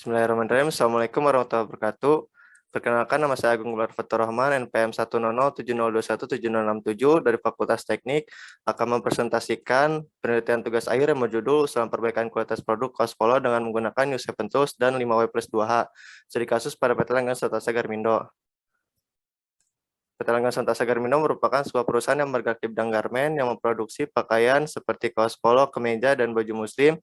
Bismillahirrahmanirrahim. Assalamualaikum warahmatullahi wabarakatuh. Perkenalkan, nama saya Agung Gelar Fatur Rahman, NPM 10070217067 dari Fakultas Teknik, akan mempresentasikan penelitian tugas akhir yang berjudul Usulan Perbaikan Kualitas Produk Kospolo dengan menggunakan New 7 Tools dan 5W+2H, studi kasus pada PT Langgan Santasa Garmindo. PT Langgan Santasa Garmindo merupakan sebuah perusahaan yang bergerak di bidang garmen yang memproduksi pakaian seperti kaos polo, kemeja, dan baju muslim.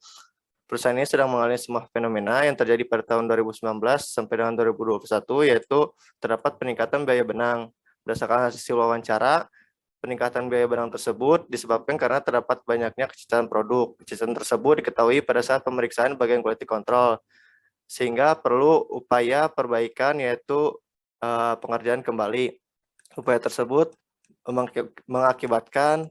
Perusahaan ini sedang mengalami semua fenomena yang terjadi pada tahun 2019 sampai dengan 2021, yaitu terdapat peningkatan biaya benang. Berdasarkan hasil wawancara, peningkatan biaya benang tersebut disebabkan karena terdapat banyaknya kecacatan produk. Kecacatan tersebut diketahui pada saat pemeriksaan bagian quality control, sehingga perlu upaya perbaikan, yaitu pengerjaan kembali. Upaya tersebut mengakibatkan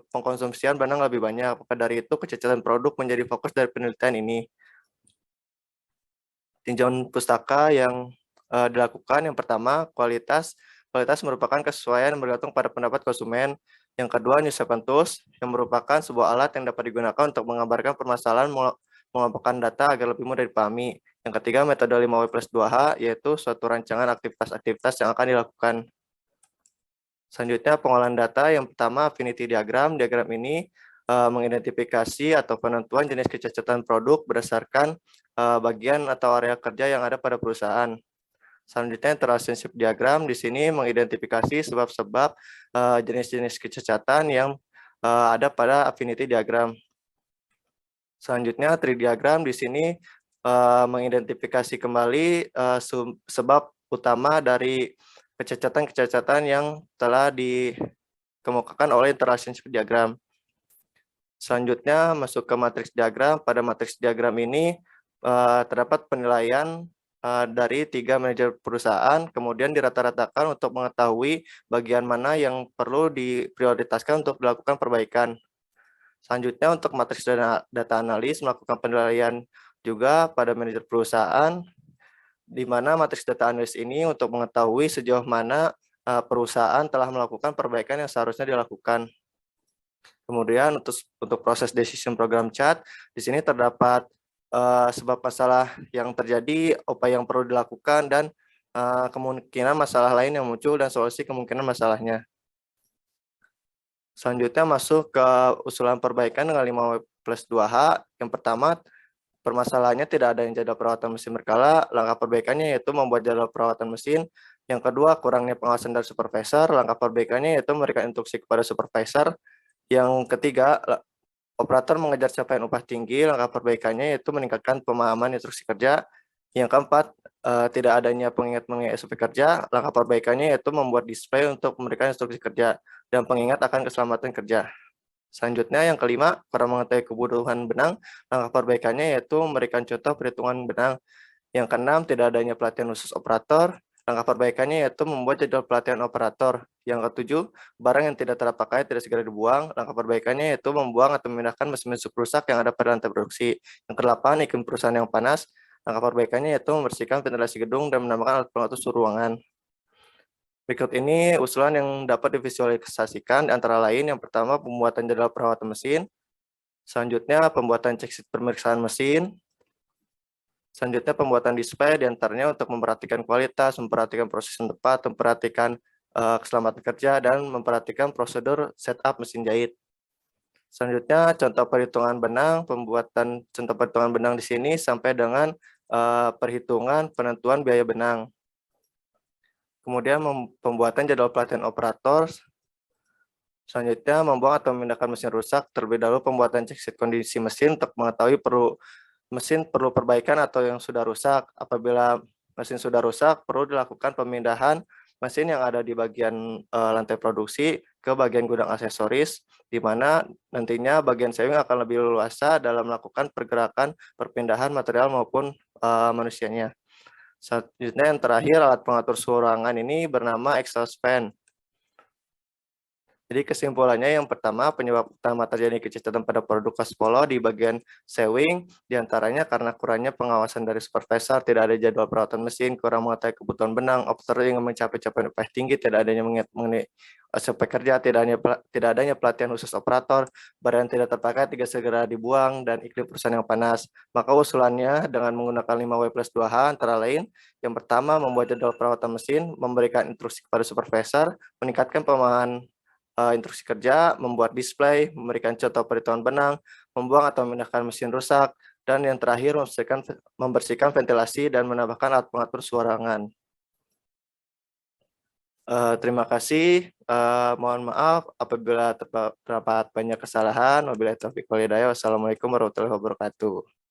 pengkonsumsian benang lebih banyak. Maka dari itu, kecacatan produk menjadi fokus dari penelitian ini. Tinjauan pustaka yang dilakukan, yang pertama, kualitas. Kualitas merupakan kesesuaian yang bergantung pada pendapat konsumen. Yang kedua, New 7 Tools, yang merupakan sebuah alat yang dapat digunakan untuk menggambarkan permasalahan, mengelompokkan data agar lebih mudah dipahami. Yang ketiga, metode 5W+2H, yaitu suatu rancangan aktivitas-aktivitas yang akan dilakukan. Selanjutnya, pengolahan data. Yang pertama, affinity diagram. Diagram ini mengidentifikasi atau penentuan jenis kecacatan produk berdasarkan bagian atau area kerja yang ada pada perusahaan. Selanjutnya, interrelationship diagram. Di sini mengidentifikasi sebab-sebab jenis-jenis kecacatan yang ada pada affinity diagram. Selanjutnya, tree diagram. Di sini mengidentifikasi kembali sebab utama dari kecacatan-kecacatan yang telah dikemukakan oleh interrelationship diagram. Selanjutnya masuk ke matriks diagram. Pada matriks diagram ini terdapat penilaian dari 3 manajer perusahaan, kemudian dirata-ratakan untuk mengetahui bagian mana yang perlu diprioritaskan untuk dilakukan perbaikan. Selanjutnya untuk matriks data analis, melakukan penilaian juga pada manajer perusahaan, di mana matriks data analis ini untuk mengetahui sejauh mana perusahaan telah melakukan perbaikan yang seharusnya dilakukan. Kemudian untuk proses decision program chart, di sini terdapat sebab masalah yang terjadi, upaya yang perlu dilakukan, dan kemungkinan masalah lain yang muncul dan solusi kemungkinan masalahnya. Selanjutnya masuk ke usulan perbaikan dengan 5W+2H. Yang pertama, permasalahannya tidak ada yang jadwal perawatan mesin berkala. Langkah perbaikannya yaitu membuat jadwal perawatan mesin. Yang kedua, kurangnya pengawasan dari supervisor. Langkah perbaikannya yaitu memberikan instruksi kepada supervisor. Yang ketiga, operator mengejar capaian upah tinggi. Langkah perbaikannya yaitu meningkatkan pemahaman instruksi kerja. Yang keempat, tidak adanya pengingat-mengingat SOP kerja. Langkah perbaikannya yaitu membuat display untuk memberikan instruksi kerja dan pengingat akan keselamatan kerja. Selanjutnya, yang kelima, kurang mengetahui kebutuhan benang. Langkah perbaikannya yaitu memberikan contoh perhitungan benang. Yang keenam, tidak adanya pelatihan khusus operator. Langkah perbaikannya yaitu membuat jadwal pelatihan operator. Yang ketujuh, barang yang tidak terpakai tidak segera dibuang. Langkah perbaikannya yaitu membuang atau memindahkan mesin-mesin rusak yang ada pada lantai produksi. Yang kedelapan, iklim perusahaan yang panas. Langkah perbaikannya yaitu membersihkan ventilasi gedung dan menambahkan alat pengatur suhu ruangan. Berikut ini usulan yang dapat divisualisasikan, antara lain yang pertama pembuatan jadwal perawatan mesin, selanjutnya pembuatan checklist pemeriksaan mesin, selanjutnya pembuatan display, diantaranya untuk memperhatikan kualitas, memperhatikan proses yang tepat, memperhatikan keselamatan kerja, dan memperhatikan prosedur setup mesin jahit. Selanjutnya contoh perhitungan benang, pembuatan contoh perhitungan benang di sini sampai dengan perhitungan penentuan biaya benang. Kemudian pembuatan jadwal pelatihan operator. Selanjutnya membuang atau memindahkan mesin rusak. Terlebih dahulu pembuatan checklist kondisi mesin untuk mengetahui mesin perlu perbaikan atau yang sudah rusak. Apabila mesin sudah rusak, perlu dilakukan pemindahan mesin yang ada di bagian lantai produksi ke bagian gudang aksesoris, di mana nantinya bagian sewing akan lebih leluasa dalam melakukan pergerakan perpindahan material maupun manusianya. Selanjutnya yang terakhir, alat pengatur suhu ruangan ini bernama exhaust fan. Jadi kesimpulannya yang pertama, penyebab utama terjadi kecacatan pada produk Kaspolo di bagian sewing, diantaranya karena kurangnya pengawasan dari supervisor, tidak ada jadwal perawatan mesin, kurang mengetahui kebutuhan benang, operator yang mencapai capaian upah tinggi, tidak adanya mengenai SOP kerja, tidak adanya pelatihan khusus operator, barang yang tidak terpakai tidak segera dibuang, dan iklim perusahaan yang panas. Maka usulannya dengan menggunakan 5W+2H antara lain, yang pertama membuat jadwal perawatan mesin, memberikan instruksi kepada supervisor, meningkatkan pemahaman instruksi kerja, membuat display, memberikan contoh perhitungan benang, membuang atau memindahkan mesin rusak, dan yang terakhir membersihkan ventilasi dan menambahkan alat pengatur ruangan. Terima kasih, mohon maaf apabila terdapat banyak kesalahan. Wabillahi taufiq wal hidayah. Wassalamualaikum warahmatullahi wabarakatuh.